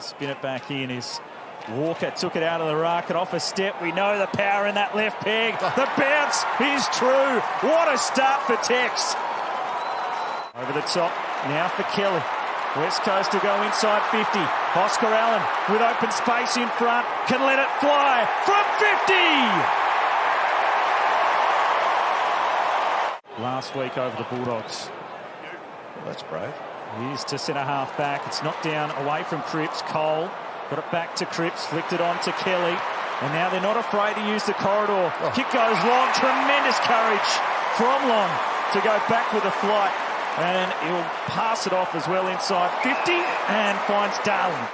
Spin it back in is Walker, took it out of the ruck and off a step. We know the power in that left peg. The bounce is true. What a start for Tex. Over the top, now for Kelly. West Coast to go inside 50. Oscar Allen with open space in front. Can let it fly from 50. Last week over the Bulldogs. Well, that's brave. He is to centre half back. It's knocked down away from Cripps. Cole got it back to Cripps, flicked it on to Kelly. And now they're not afraid to use the corridor. Oh. Kick goes long. Tremendous courage from Long to go back with a flight. And he'll pass it off as well inside 50 and finds Darling.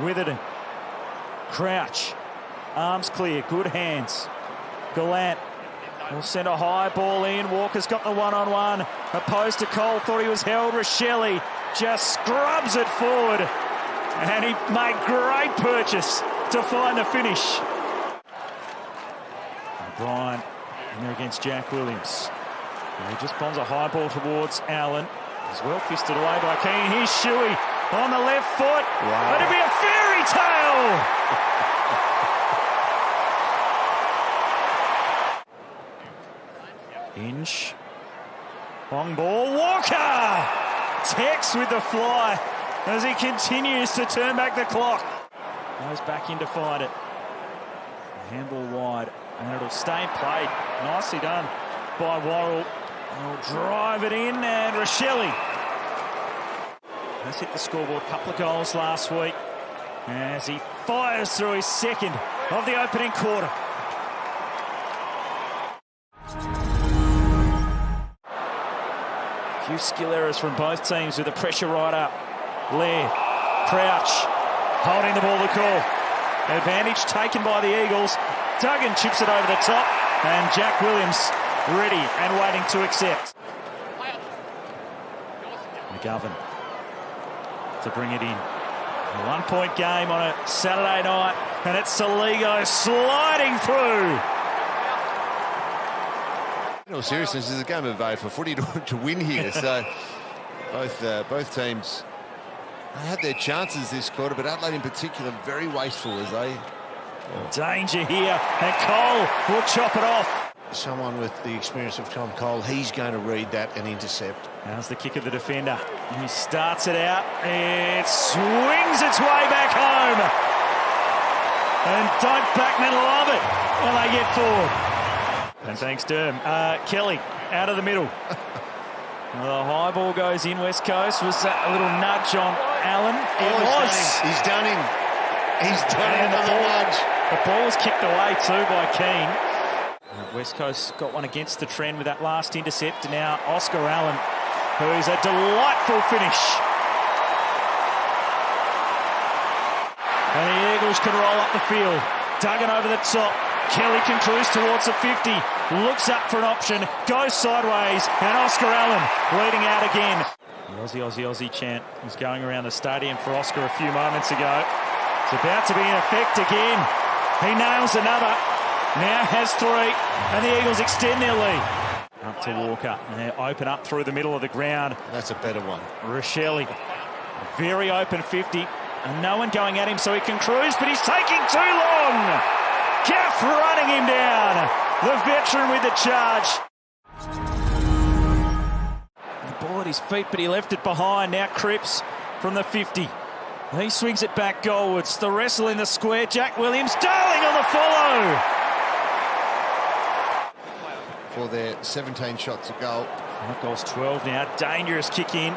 Witherden. Crouch. Arms clear. Good hands. Gallant will send a high ball in. Walker's got the one-on-one. Opposed to Cole. Thought he was held. Rochelle just scrubs it forward. And he made great purchase to find the finish. O'Brien in there against Jack Williams. He just bombs a high ball towards Allen. He's well fisted away by Keane. Here's Shuey on the left foot. Wow. It'll be a fairy tale. Inch. Long ball. Walker! Tex with the fly as he continues to turn back the clock. Goes back in to find it. Handball wide. And it'll stay in play. Nicely done by Worrell. He'll drive it in, and Rochelle has hit the scoreboard. A couple of goals last week as he fires through his second of the opening quarter. A few skill errors from both teams with the pressure right up. Laird, Crouch, holding the ball to call. Advantage taken by the Eagles. Duggan chips it over the top, and Jack Williams ready and waiting to accept. McGovern to bring it in. A 1-point game on a Saturday night, and it's Saligo sliding through. In all seriousness, this is a game of for footy to win here. So both teams had their chances this quarter, but Adelaide in particular very wasteful as they... Danger here, and Cole will chop it off. Someone with the experience of Tom Cole, he's going to read that and intercept. How's the kick of the defender? He starts it out. It swings its way back home. And don't backmen love it when they get forward. And thanks, Derm. Kelly out of the middle. The high ball goes in West Coast. Was that a little nudge on Allen? It was. He's done him. He's done him for the nudge. The ball was kicked away too by Keane. West Coast got one against the trend with that last intercept. And now Oscar Allen, who is a delightful finish. And the Eagles can roll up the field. Duggan over the top. Kelly can cruise towards the 50. Looks up for an option. Goes sideways. And Oscar Allen leading out again. The Aussie, Aussie, Aussie chant was going around the stadium for Oscar a few moments ago. It's about to be in effect again. He nails another. Now has 3, and the Eagles extend their lead. Up to Walker, and they open up through the middle of the ground. That's a better one. Rochelle, very open 50, and no one going at him so he can cruise, but he's taking too long. Gaff running him down. The veteran with the charge. The ball at his feet, but he left it behind. Now Cripps from the 50. He swings it back goalwards. The wrestle in the square. Jack Williams, Darling on the follow. For their 17 shots a goal. 5 goals, 12 now. Dangerous kick in.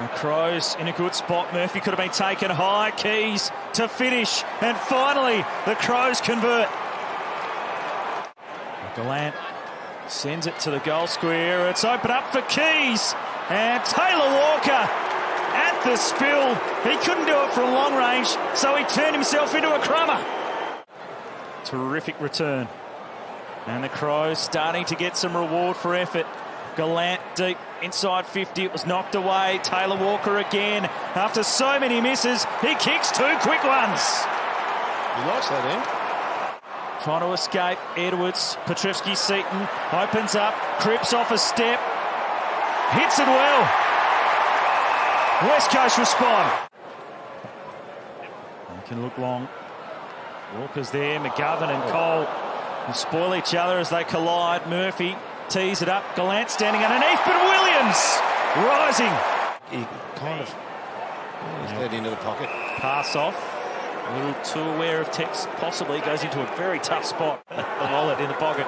The Crows in a good spot. Murphy could have been taken high. Keys to finish. And finally, the Crows convert. Gallant sends it to the goal square. It's open up for Keys. And Taylor Walker at the spill. He couldn't do it from long range, so he turned himself into a crummer. Terrific return. And the Crows starting to get some reward for effort. Gallant deep inside 50. It was knocked away. Taylor Walker again. After so many misses, he kicks 2 quick ones. He likes that end. Trying to escape. Edwards. Petrevsky-Seaton opens up. Cripps off a step. Hits it well. West Coast respond. Can look long. Walker's there. McGovern and Cole will spoil each other as they collide. Murphy tees it up. Gallant standing underneath, but Williams rising. He kind of led into the pocket. Pass off. A little too aware of Tex. Possibly goes into a very tough spot. The wallet in the pocket.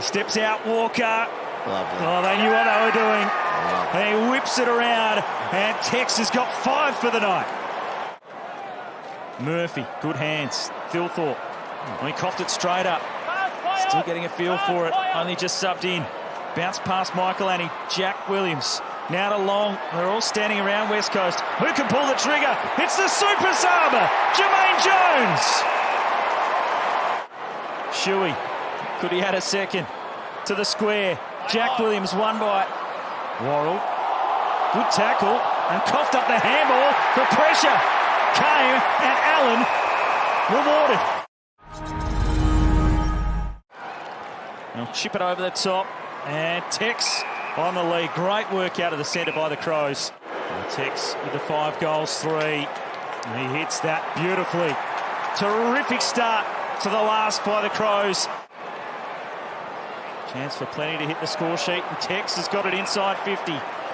Steps out. Walker. Lovely. Oh, they knew what they were doing. He whips it around, and Tex has got 5 for the night. Murphy, good hands. Thilthorpe. He coughed it straight up. Still getting a feel for it. Only just subbed in. Bounce past Michael Annie. Jack Williams. Now to Long. They're all standing around West Coast. Who can pull the trigger? It's the super saber, Jermaine Jones. Shuey. Could he had a second? To the square. Jack Williams, one by Worrell. Good tackle. And coughed up the handball for pressure. Came and Allen rewarded. They'll chip it over the top. And Tex on the lead. Great work out of the centre by the Crows. And Tex with the 5 goals, 3. And he hits that beautifully. Terrific start to the last by the Crows. Chance for plenty to hit the score sheet. And Tex has got it inside 50.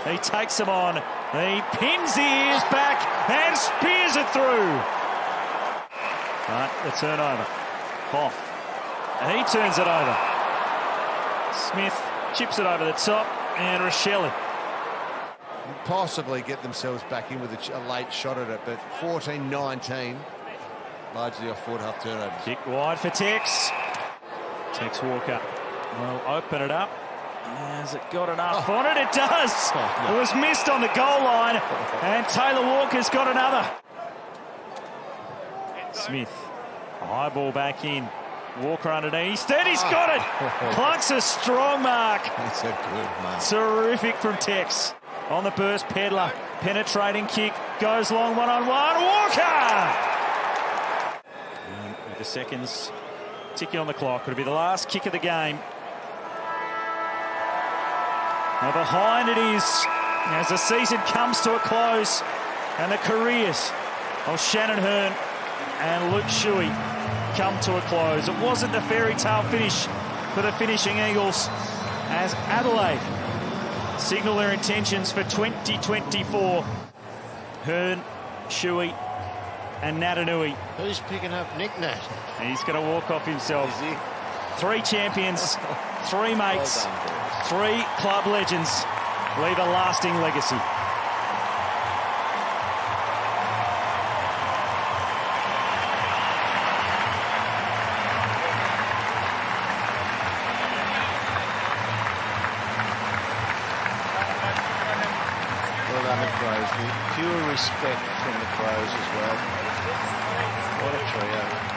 He takes them on. He pins the ears back and spears it through. But the turnover. Hoff. And he turns it over. Smith chips it over the top, and Rochelle. Possibly get themselves back in with a late shot at it, but 14-19, largely off forward half turnovers. Kick wide for Tex. Tex Walker will open it up. Has it got enough on it? It does. It was missed on the goal line, and Taylor Walker's got another. Smith, high ball back in. Walker underneath. Then he's got it. Clark's a strong mark. That's a good mark. Terrific from Tex. On the burst, Pedler. Penetrating kick. Goes long one-on-one. Walker! And with the seconds ticking on the clock, it'll be the last kick of the game. Now behind it is, as the season comes to a close, and the careers of Shannon Hurn and Luke Shuey come to a close. It wasn't the fairy tale finish for the finishing Eagles as Adelaide signal their intentions for 2024. Hurn, Shuey and Natanui. Who's picking up Nick Nat? He's going to walk off himself. Is he? 3 champions, 3 mates, Well done, 3 club legends leave a lasting legacy. Well done, the Crows. With pure respect from the Crows as well. What a trio.